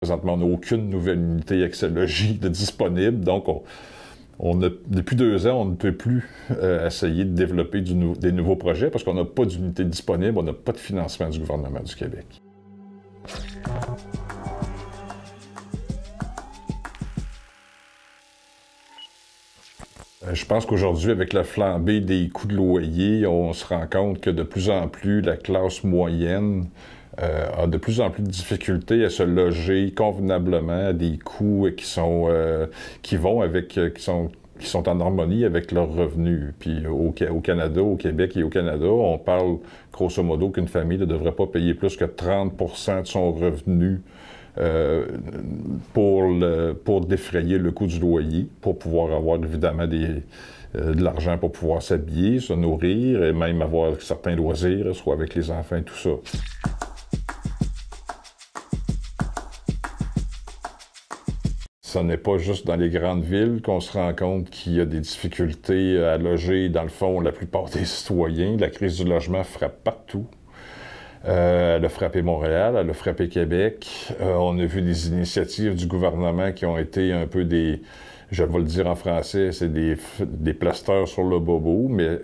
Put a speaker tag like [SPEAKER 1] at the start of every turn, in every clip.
[SPEAKER 1] Présentement, on n'a aucune nouvelle unité Accès-Logis de disponible, donc depuis 2 ans, on ne peut plus essayer de développer des nouveaux projets parce qu'on n'a pas d'unité disponible, on n'a pas de financement du gouvernement du Québec. Je pense qu'aujourd'hui, avec la flambée des coûts de loyer, on se rend compte que de plus en plus, la classe moyenne a de plus en plus de difficultés à se loger convenablement à des coûts qui sont en harmonie avec leurs revenus. Puis au Canada, au Québec et au Canada, on parle grosso modo qu'une famille ne devrait pas payer plus que 30% de son revenu pour défrayer le coût du loyer, pour pouvoir avoir évidemment de l'argent pour pouvoir s'habiller, se nourrir et même avoir certains loisirs, soit avec les enfants et tout ça. Ce n'est pas juste dans les grandes villes qu'on se rend compte qu'il y a des difficultés à loger, dans le fond, la plupart des citoyens. La crise du logement frappe partout. Elle a frappé Montréal, elle a frappé Québec. On a vu des initiatives du gouvernement qui ont été un peu je vais le dire en français, c'est des plasteurs sur le bobo, mais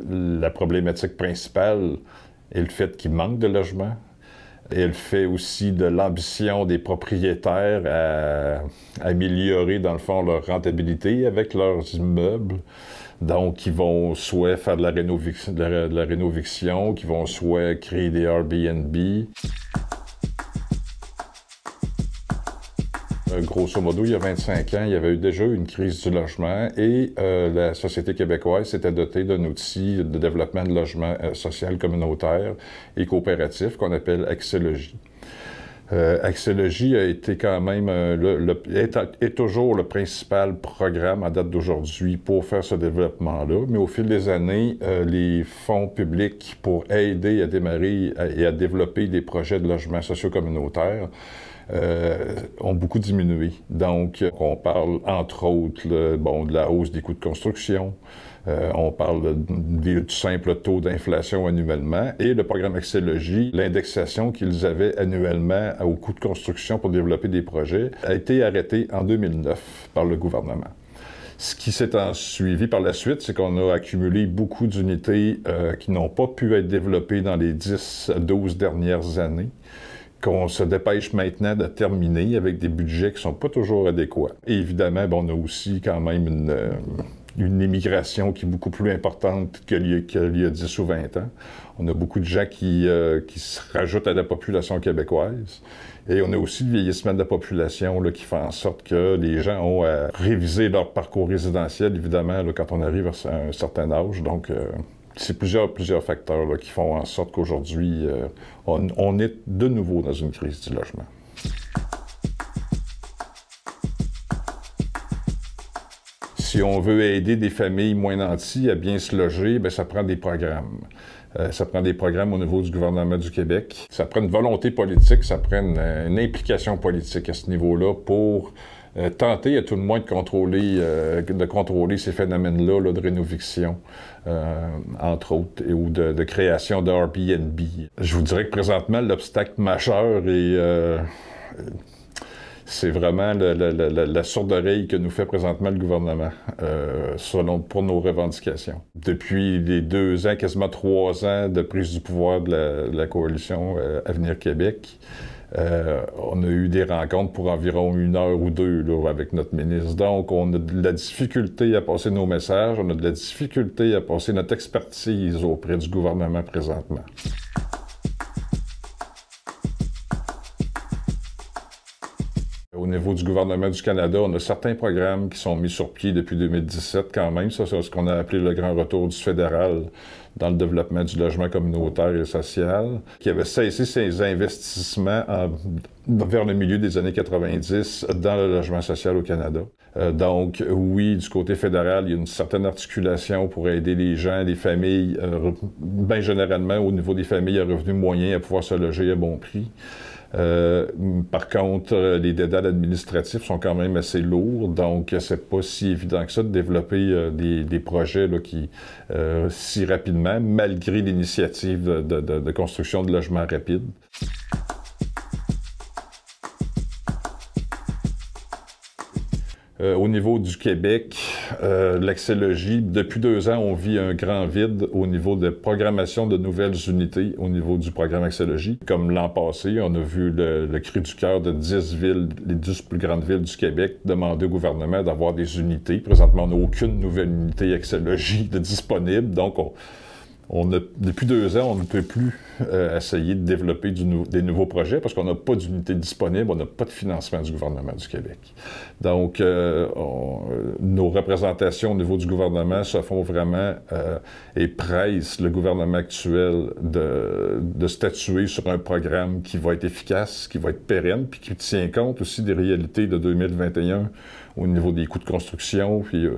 [SPEAKER 1] la problématique principale est le fait qu'il manque de logements. Et le fait aussi de l'ambition des propriétaires à améliorer, dans le fond, leur rentabilité avec leurs immeubles. Donc, ils vont soit faire de la rénoviction, qui vont soit créer des Airbnb. Grosso modo, il y a 25 ans, il y avait déjà eu une crise du logement et la société québécoise s'était dotée d'un outil de développement de logement social communautaire et coopératif qu'on appelle Accès-Logis. Accès-Logis a été quand même, est toujours le principal programme à date d'aujourd'hui pour faire ce développement-là, mais au fil des années, les fonds publics pour aider à démarrer et à développer des projets de logement socio-communautaire ont beaucoup diminué. Donc, on parle, entre autres, de la hausse des coûts de construction, on parle du simple taux d'inflation annuellement, et le programme Accès-Logis, l'indexation qu'ils avaient annuellement aux coûts de construction pour développer des projets, a été arrêté en 2009 par le gouvernement. Ce qui s'est suivi par la suite, c'est qu'on a accumulé beaucoup d'unités qui n'ont pas pu être développées dans les 10 à 12 dernières années, qu'on se dépêche maintenant de terminer avec des budgets qui ne sont pas toujours adéquats. Et évidemment, on a aussi quand même une immigration qui est beaucoup plus importante qu'il y a 10 ou 20 ans. On a beaucoup de gens qui se rajoutent à la population québécoise. Et on a aussi le vieillissement de la population là, qui fait en sorte que les gens ont à réviser leur parcours résidentiel, évidemment, là, quand on arrive à un certain âge. Donc, c'est plusieurs facteurs là, qui font en sorte qu'aujourd'hui, on est de nouveau dans une crise du logement. Si on veut aider des familles moins nanties à bien se loger, bien, ça prend des programmes. Ça prend des programmes au niveau du gouvernement du Québec. Ça prend une volonté politique, ça prend une implication politique à ce niveau-là pour tenter à tout le moins de contrôler ces phénomènes-là de rénoviction, entre autres, ou de création d'Airbnb. Je vous dirais que présentement, l'obstacle majeur c'est vraiment la sourde oreille que nous fait présentement le gouvernement pour nos revendications. Depuis les 2 ans, quasiment 3 ans de prise du pouvoir de la coalition Avenir Québec, on a eu des rencontres pour environ 1 heure ou 2 là, avec notre ministre. Donc, on a de la difficulté à passer nos messages, on a de la difficulté à passer notre expertise auprès du gouvernement présentement. Au niveau du gouvernement du Canada, on a certains programmes qui sont mis sur pied depuis 2017 quand même. Ça, c'est ce qu'on a appelé le grand retour du fédéral dans le développement du logement communautaire et social, qui avait cessé ses investissements vers le milieu des années 90 dans le logement social au Canada. Donc, oui, du côté fédéral, il y a une certaine articulation pour aider les gens, les familles, bien généralement, au niveau des familles à revenus moyens, à pouvoir se loger à bon prix. Par contre, les dédales administratifs sont quand même assez lourds, donc c'est pas si évident que ça de développer des projets là, si rapidement, malgré l'initiative de construction de logements rapides. Au niveau du Québec, l'accès-logis, depuis 2 ans, on vit un grand vide au niveau de programmation de nouvelles unités au niveau du programme accès-logis. Comme l'an passé, on a vu le cri du cœur de 10 villes, les 10 plus grandes villes du Québec, demander au gouvernement d'avoir des unités. Présentement, on n'a aucune nouvelle unité accès-logis de disponible, donc depuis 2 ans, on ne peut plus essayer de développer des nouveaux projets parce qu'on n'a pas d'unité disponible, on n'a pas de financement du gouvernement du Québec. Donc, nos représentations au niveau du gouvernement se font vraiment et pressent le gouvernement actuel de statuer sur un programme qui va être efficace, qui va être pérenne, puis qui tient compte aussi des réalités de 2021 au niveau des coûts de construction, puis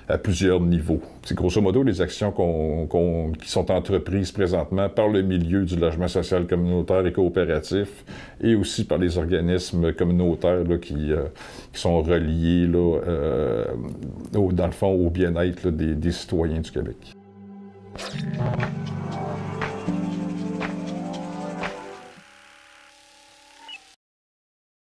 [SPEAKER 1] à plusieurs niveaux. C'est grosso modo les actions qui sont entreprises présentement par le milieu du logement social communautaire et coopératif et aussi par les organismes communautaires là, qui sont reliés là, dans le fond au bien-être des citoyens du Québec.